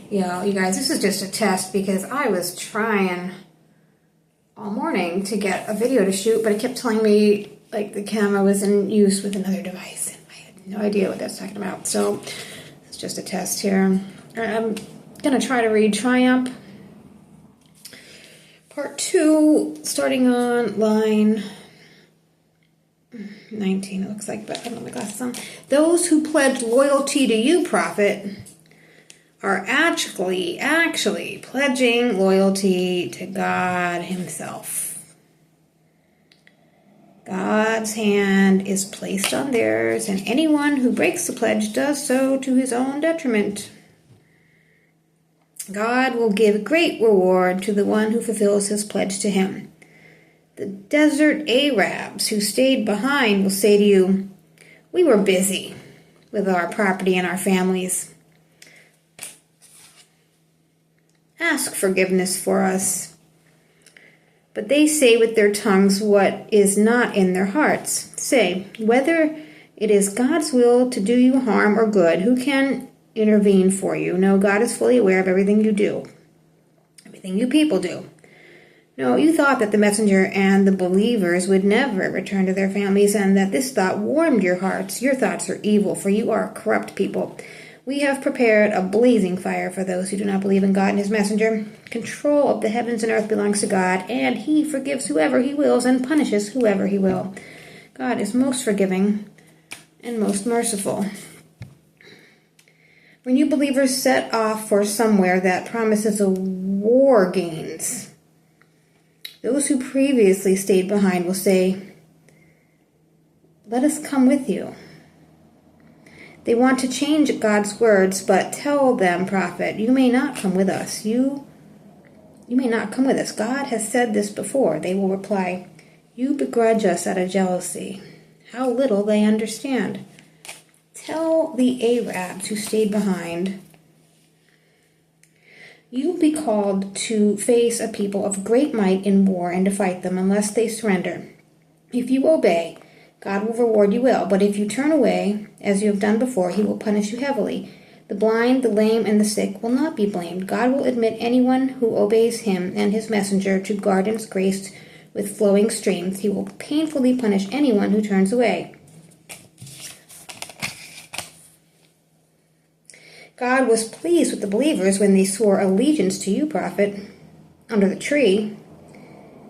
Yeah, you guys, this is just a test because I was trying all morning to get a video to shoot, but it kept telling me like the camera was in use with another device, and I had no idea what that's talking about. So it's just a test here. I'm gonna try to read Triumph, part 2, starting on line 19. It looks like, but I don't have my glasses on. Those who pledge loyalty to you, prophet, are actually pledging loyalty to God himself. God's hand is placed on theirs, and anyone who breaks the pledge does so to his own detriment. God will give great reward to the one who fulfills his pledge to him. The desert Arabs who stayed behind will say to you, "We were busy with our property and our families. Ask forgiveness for us." But they say with their tongues what is not in their hearts. Say, whether it is God's will to do you harm or good, who can intervene for you? No, God is fully aware of everything you do, everything you people do. No, you thought that the messenger and the believers would never return to their families, and that this thought warmed your hearts. Your thoughts are evil, for you are a corrupt people. We have prepared a blazing fire for those who do not believe in God and his messenger. Control of the heavens and earth belongs to God, and he forgives whoever he wills and punishes whoever he will. God is most forgiving and most merciful. When you believers set off for somewhere that promises a war gains, those who previously stayed behind will say, "Let us come with you." They want to change God's words, but tell them, prophet, you may not come with us. You may not come with us. God has said this before. They will reply, "You begrudge us out of jealousy." How little they understand. Tell the Arabs who stayed behind, you will be called to face a people of great might in war and to fight them unless they surrender. If you obey, God will reward you well, but if you turn away, as you have done before, he will punish you heavily. The blind, the lame, and the sick will not be blamed. God will admit anyone who obeys him and his messenger to gardens graced with flowing streams. He will painfully punish anyone who turns away. God was pleased with the believers when they swore allegiance to you, prophet, under the tree.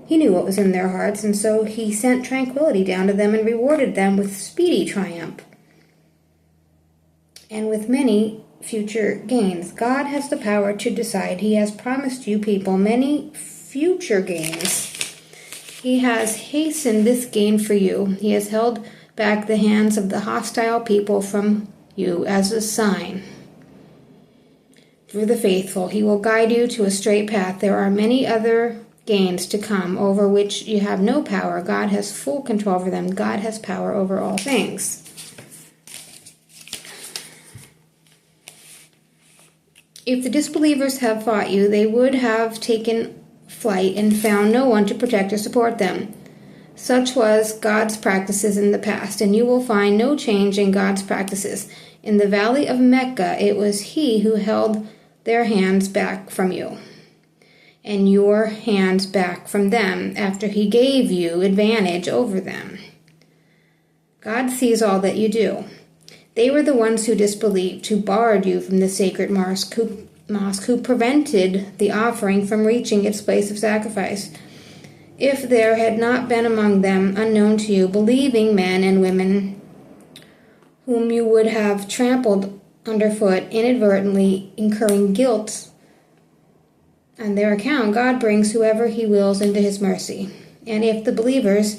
He knew what was in their hearts, and so he sent tranquility down to them and rewarded them with speedy triumph and with many future gains. God has the power to decide. He has promised you people many future gains. He has hastened this gain for you. He has held back the hands of the hostile people from you as a sign. Through the faithful, he will guide you to a straight path. There are many other gains to come over which you have no power. God has full control over them. God has power over all things. If the disbelievers have fought you, they would have taken flight and found no one to protect or support them. Such was God's practices in the past, and you will find no change in God's practices. In the valley of Mecca, it was he who held their hands back from you, and your hands back from them, after he gave you advantage over them. God sees all that you do. They were the ones who disbelieved, who barred you from the sacred mosque, who prevented the offering from reaching its place of sacrifice. If there had not been among them, unknown to you, believing men and women whom you would have trampled underfoot, inadvertently incurring guilt on their account, God brings whoever he wills into his mercy. And if the believers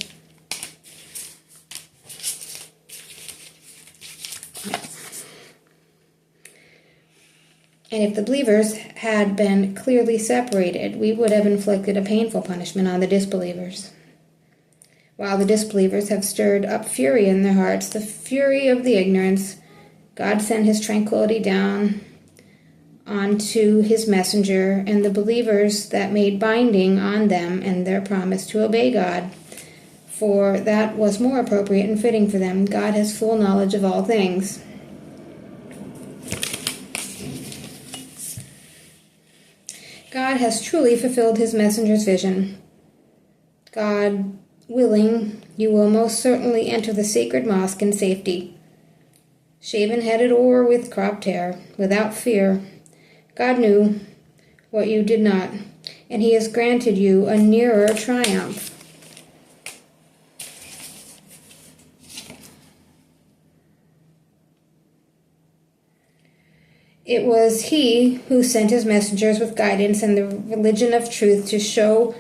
had been clearly separated, we would have inflicted a painful punishment on the disbelievers. While the disbelievers have stirred up fury in their hearts, the fury of the ignorance, God sent his tranquility down onto his messenger and the believers that made binding on them and their promise to obey God, for that was more appropriate and fitting for them. God has full knowledge of all things. God has truly fulfilled his messenger's vision. God willing, you will most certainly enter the sacred mosque in safety, shaven-headed or with cropped hair, without fear. God knew what you did not, and he has granted you a nearer triumph. It was he who sent his messengers with guidance and the religion of truth to show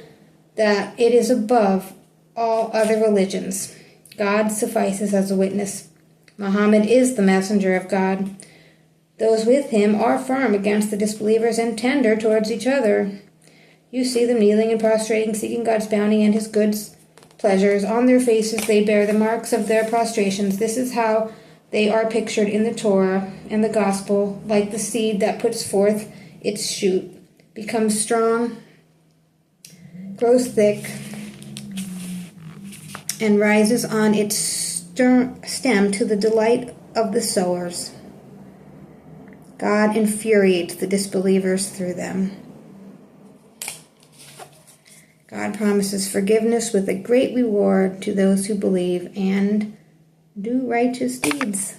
that it is above all other religions. God suffices as a witness. Muhammad is the messenger of God. Those with him are firm against the disbelievers and tender towards each other. You see them kneeling and prostrating, seeking God's bounty and his good pleasures. On their faces they bear the marks of their prostrations. This is how they are pictured in the Torah and the Gospel, like the seed that puts forth its shoot, becomes strong, grows thick, and rises on its stem to the delight of the sowers. God infuriates the disbelievers through them. God promises forgiveness with a great reward to those who believe and do righteous deeds.